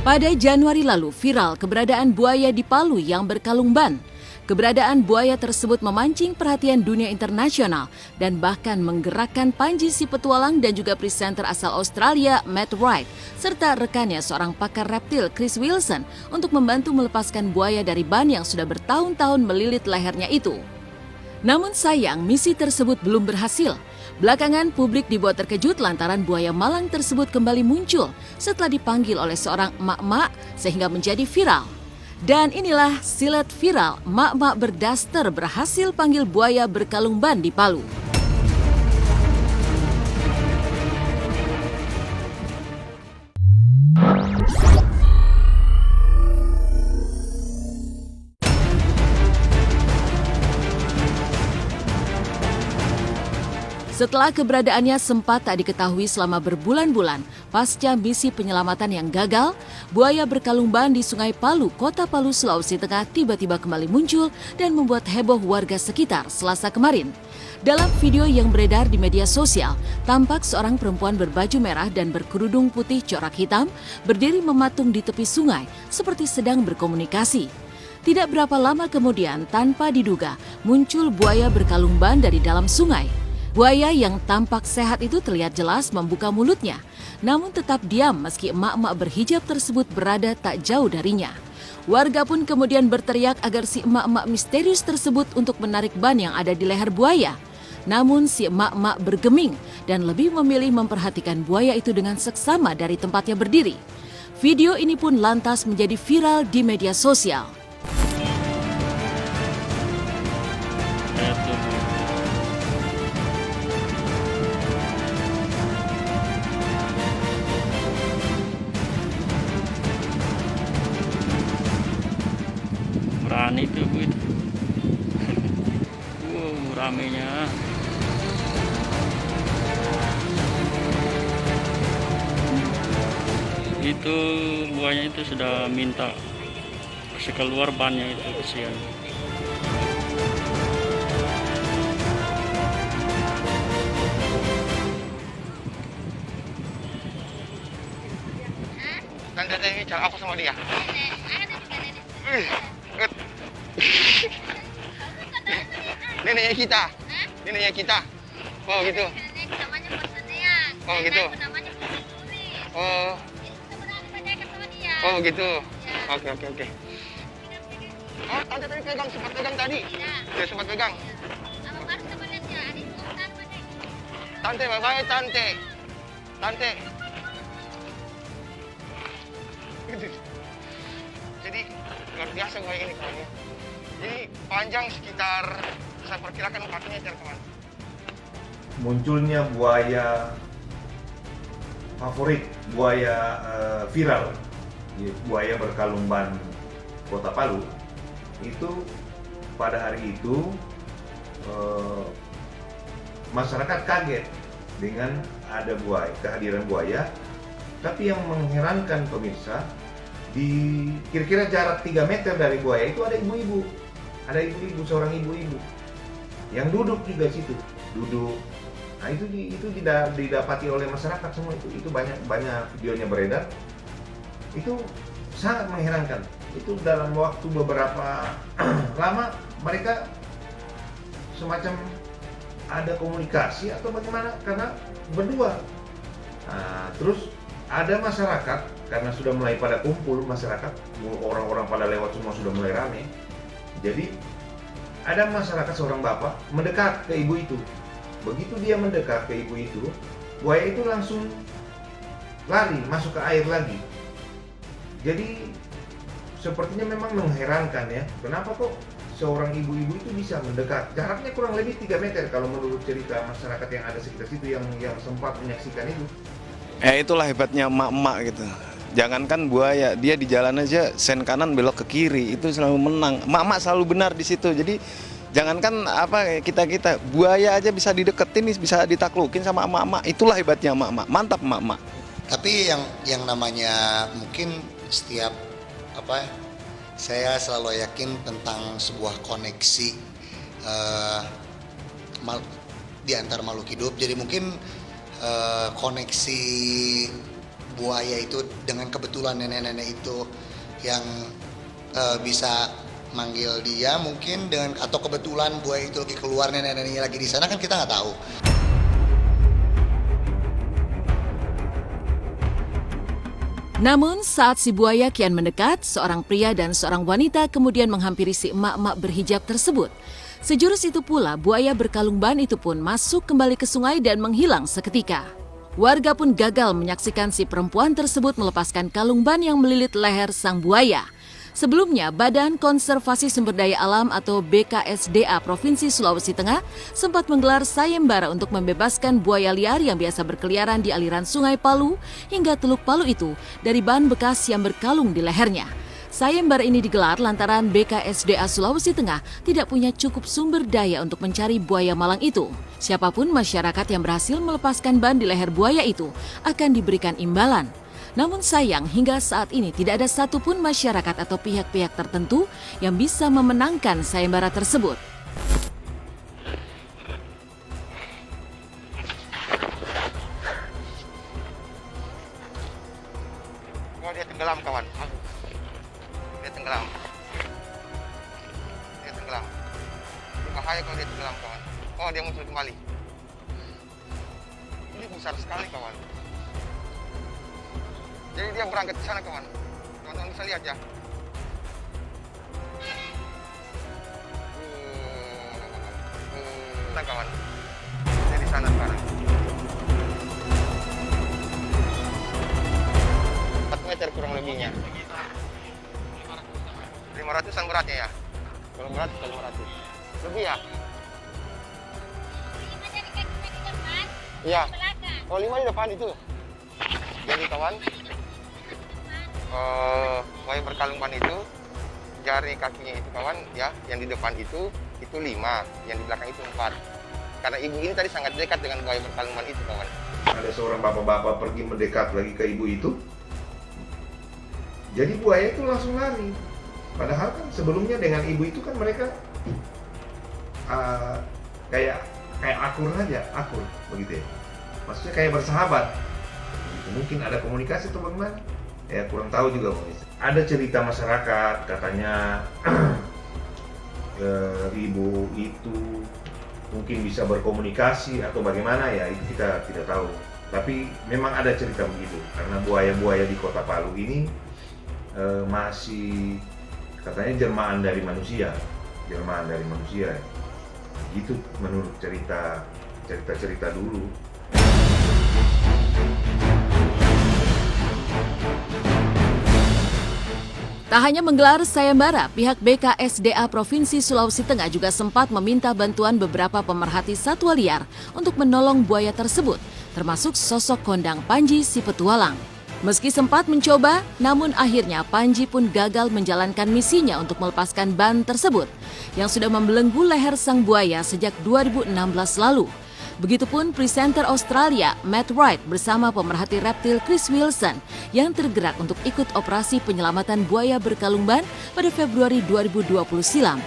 Pada Januari lalu viral keberadaan buaya di Palu yang berkalung ban. Keberadaan buaya tersebut memancing perhatian dunia internasional dan bahkan menggerakkan Panji si petualang dan juga presenter asal Australia Matt Wright serta rekannya seorang pakar reptil Chris Wilson untuk membantu melepaskan buaya dari ban yang sudah bertahun-tahun melilit lehernya itu. Namun sayang misi tersebut belum berhasil. Belakangan publik dibuat terkejut lantaran buaya malang tersebut kembali muncul setelah dipanggil oleh seorang emak-emak sehingga menjadi viral. Dan inilah silet viral emak-emak berdaster berhasil panggil buaya berkalung ban di Palu. Setelah keberadaannya sempat tak diketahui selama berbulan-bulan, pasca misi penyelamatan yang gagal, buaya berkalung ban di Sungai Palu, Kota Palu, Sulawesi Tengah tiba-tiba kembali muncul dan membuat heboh warga sekitar Selasa kemarin. Dalam video yang beredar di media sosial, tampak seorang perempuan berbaju merah dan berkerudung putih corak hitam berdiri mematung di tepi sungai seperti sedang berkomunikasi. Tidak berapa lama kemudian, tanpa diduga, muncul buaya berkalung ban dari dalam sungai. Buaya yang tampak sehat itu terlihat jelas membuka mulutnya, namun tetap diam meski emak-emak berhijab tersebut berada tak jauh darinya. Warga pun kemudian berteriak agar si emak-emak misterius tersebut untuk menarik ban yang ada di leher buaya. Namun si emak-emak bergeming dan lebih memilih memperhatikan buaya itu dengan seksama dari tempatnya berdiri. Video ini pun lantas menjadi viral di media sosial. Berani tuh Bu itu. Ramenya. Itu buahnya itu sudah minta kasih keluar bannya itu, kesian. Tante ini cara aku sama dia. Neneknya kita. Neneknya kita. Oh gitu. Oh gitu. Oh. Oh gitu. Oke. Oh, tante tadi sempat pegang tadi. Ya sempat pegang. Tante, bye-bye tante. Tante. Jadi luar biasa buaya ini kawan. Jadi panjang sekitar, saya perkirakan 4 meter kawan. Munculnya buaya favorit, buaya viral, buaya berkalung ban Kota Palu, itu pada hari itu masyarakat kaget dengan ada kehadiran buaya. Tapi yang mengherankan pemirsa, di kira-kira jarak 3 meter dari buaya itu ada ibu-ibu. Ada ibu-ibu, seorang ibu-ibu yang duduk juga situ, duduk. Nah itu didapati oleh masyarakat semua itu banyak videonya beredar. Itu sangat mengherankan. Itu dalam waktu beberapa lama mereka semacam ada komunikasi atau bagaimana karena berdua. Nah, terus ada masyarakat karena sudah mulai pada kumpul masyarakat, orang-orang pada lewat semua sudah mulai rame. Jadi ada masyarakat seorang bapak mendekat ke ibu itu. Begitu dia mendekat ke ibu itu, buaya itu langsung lari masuk ke air lagi. Jadi sepertinya memang mengherankan ya, kenapa kok seorang ibu-ibu itu bisa mendekat? Jaraknya kurang lebih 3 meter kalau menurut cerita masyarakat yang ada sekitar situ yang sempat menyaksikan itu. Itulah hebatnya emak-emak gitu. Jangankan buaya, dia di jalan aja sen kanan belok ke kiri itu selalu menang. Emak-emak selalu benar di situ. Jadi jangankan kita buaya aja bisa dideketin, bisa ditaklukin sama emak-emak. Itulah hebatnya emak-emak. Mantap emak-emak. Tapi yang namanya mungkin setiap saya selalu yakin tentang sebuah koneksi di antara makhluk hidup. Jadi mungkin koneksi buaya itu dengan kebetulan nenek-nenek itu yang bisa manggil dia mungkin atau kebetulan buaya itu lagi keluar, nenek-neneknya lagi di sana, kan kita nggak tahu. Namun saat si buaya kian mendekat, seorang pria dan seorang wanita kemudian menghampiri si emak-emak berhijab tersebut. Sejurus itu pula, buaya berkalung ban itu pun masuk kembali ke sungai dan menghilang seketika. Warga pun gagal menyaksikan si perempuan tersebut melepaskan kalung ban yang melilit leher sang buaya. Sebelumnya, Badan Konservasi Sumber Daya Alam atau BKSDA Provinsi Sulawesi Tengah sempat menggelar sayembara untuk membebaskan buaya liar yang biasa berkeliaran di aliran Sungai Palu hingga Teluk Palu itu dari ban bekas yang berkalung di lehernya. Sayembara ini digelar lantaran BKSDA Sulawesi Tengah tidak punya cukup sumber daya untuk mencari buaya malang itu. Siapapun masyarakat yang berhasil melepaskan ban di leher buaya itu akan diberikan imbalan. Namun sayang, hingga saat ini tidak ada satupun masyarakat atau pihak-pihak tertentu yang bisa memenangkan sayembara tersebut. Oh, dia tenggelam, kawan. Dia tenggelam. Dia tenggelam. Bahaya kalau dia tenggelam, kawan. Oh, dia muncul kembali. Ini besar sekali, kawan. Jadi dia berangkat ke sana, kawan. Teman-teman bisa lihat ya. Nah, kawan. Dia di sana sekarang. 4 meter kurang lebihnya. 500-an beratnya ya. Kalau berat ke 500. Lebih ya? Iya. Oh, 5 di depan itu. Jadi kawan, buaya berkalung ban itu, jari kakinya itu kawan ya, yang di depan itu 5, yang di belakang itu 4. Karena ibu ini tadi sangat dekat dengan buaya berkalung ban itu, kawan. Ada seorang bapak-bapak pergi mendekat lagi ke ibu itu, jadi buaya itu langsung lari. Padahal kan sebelumnya dengan ibu itu kan mereka kayak akur aja, akur begitu ya. Maksudnya kayak bersahabat. Mungkin ada komunikasi atau bagaimana? Ya kurang tahu juga. Ada cerita masyarakat katanya ibu itu mungkin bisa berkomunikasi atau bagaimana ya, itu kita tidak tahu. Tapi memang ada cerita begitu karena buaya-buaya di Kota Palu ini masih katanya jelmaan dari manusia. Gitu menurut cerita dulu. Tak hanya menggelar sayembara, pihak BKSDA Provinsi Sulawesi Tengah juga sempat meminta bantuan beberapa pemerhati satwa liar untuk menolong buaya tersebut, termasuk sosok kondang Panji si petualang. Meski sempat mencoba, namun akhirnya Panji pun gagal menjalankan misinya untuk melepaskan ban tersebut yang sudah membelenggu leher sang buaya sejak 2016 lalu. Begitupun presenter Australia Matt Wright bersama pemerhati reptil Chris Wilson yang tergerak untuk ikut operasi penyelamatan buaya berkalung ban pada Februari 2020 silam.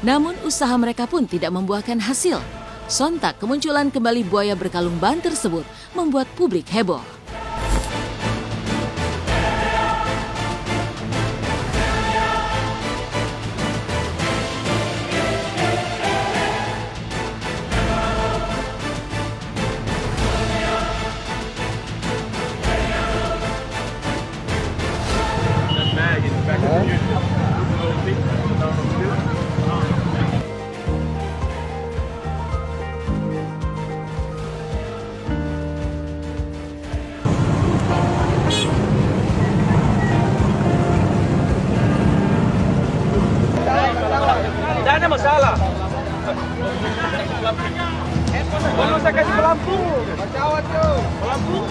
Namun usaha mereka pun tidak membuahkan hasil. Sontak kemunculan kembali buaya berkalung ban tersebut membuat publik heboh. Tidak ada masalah. Belum saya kasih pelampung. Pelampung.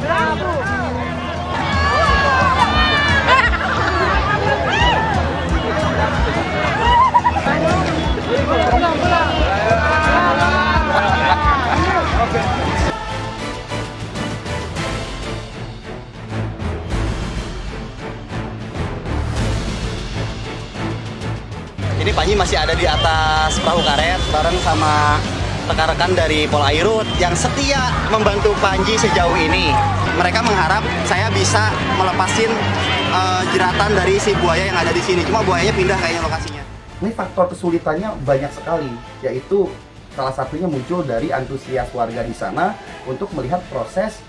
Ini Panji masih ada di atas perahu karet bareng sama rekan-rekan dari Polairut yang setia membantu Panji sejauh ini. Mereka mengharap saya bisa melepasin jeratan dari si buaya yang ada di sini. Cuma buayanya pindah kayaknya lokasinya. Ini faktor kesulitannya banyak sekali, yaitu salah satunya muncul dari antusias warga di sana untuk melihat proses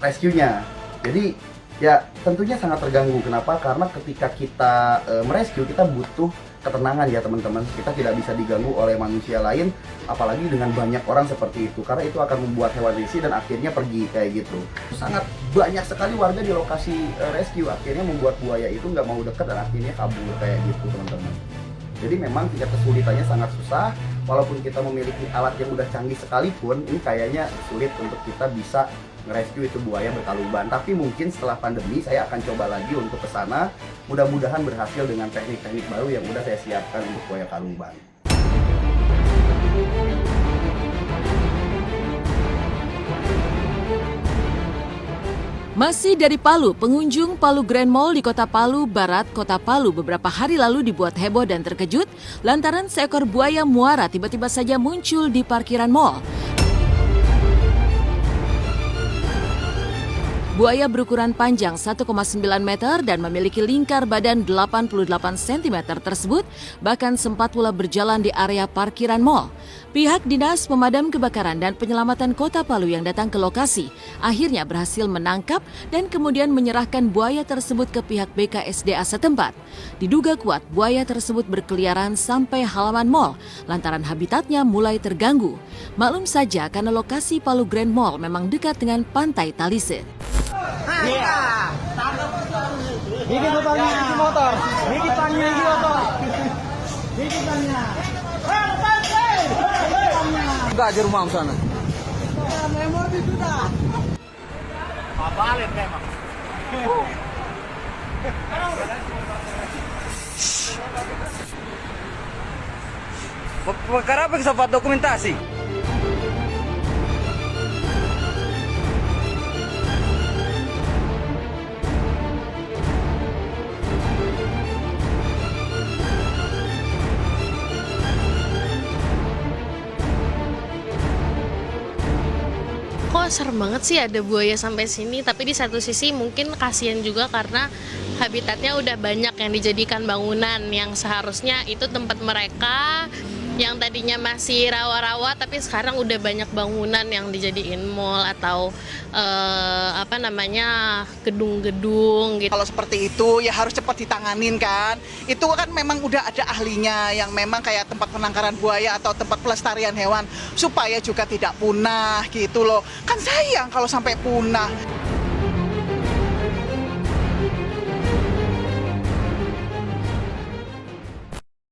rescue-nya. Jadi ya tentunya sangat terganggu. Kenapa? Karena ketika kita merescue, kita butuh ketenangan ya teman-teman. Kita tidak bisa diganggu oleh manusia lain, apalagi dengan banyak orang seperti itu. Karena itu akan membuat hewan risih dan akhirnya pergi kayak gitu. Sangat banyak sekali warga di lokasi rescue, akhirnya membuat buaya itu nggak mau dekat dan akhirnya kabur kayak gitu teman-teman. Jadi memang tingkat kesulitannya sangat susah. Walaupun kita memiliki alat yang udah canggih sekalipun, ini kayaknya sulit untuk kita bisa nge-rescue itu buaya berkalumban. Tapi mungkin setelah pandemi saya akan coba lagi untuk ke sana. Mudah-mudahan berhasil dengan teknik-teknik baru yang udah saya siapkan untuk buaya kalumban. Masih dari Palu, pengunjung Palu Grand Mall di Kota Palu Barat, Kota Palu beberapa hari lalu dibuat heboh dan terkejut lantaran seekor buaya muara tiba-tiba saja muncul di parkiran mall. Buaya berukuran panjang 1,9 meter dan memiliki lingkar badan 88 cm tersebut bahkan sempat pula berjalan di area parkiran mall. Pihak Dinas Pemadam Kebakaran dan Penyelamatan Kota Palu yang datang ke lokasi akhirnya berhasil menangkap dan kemudian menyerahkan buaya tersebut ke pihak BKSDA setempat. Diduga kuat buaya tersebut berkeliaran sampai halaman mall lantaran habitatnya mulai terganggu. Maklum saja karena lokasi Palu Grand Mall memang dekat dengan Pantai Talise. Gigi motornya, gigi motor. Gigi tanya, gigi motor. Gigi tanya. Enggak di rumah sana. Memori sudah. Balik memang. Perkara apa bisa buat dokumentasi? Kok serem banget sih ada buaya sampai sini, tapi di satu sisi mungkin kasihan juga karena habitatnya udah banyak yang dijadikan bangunan yang seharusnya itu tempat mereka yang tadinya masih rawa-rawa tapi sekarang udah banyak bangunan yang dijadiin mall atau gedung-gedung gitu. Kalau seperti itu ya harus cepat ditanganin kan. Itu kan memang udah ada ahlinya yang memang kayak tempat penangkaran buaya atau tempat pelestarian hewan supaya juga tidak punah gitu loh. Kan sayang kalau sampai punah.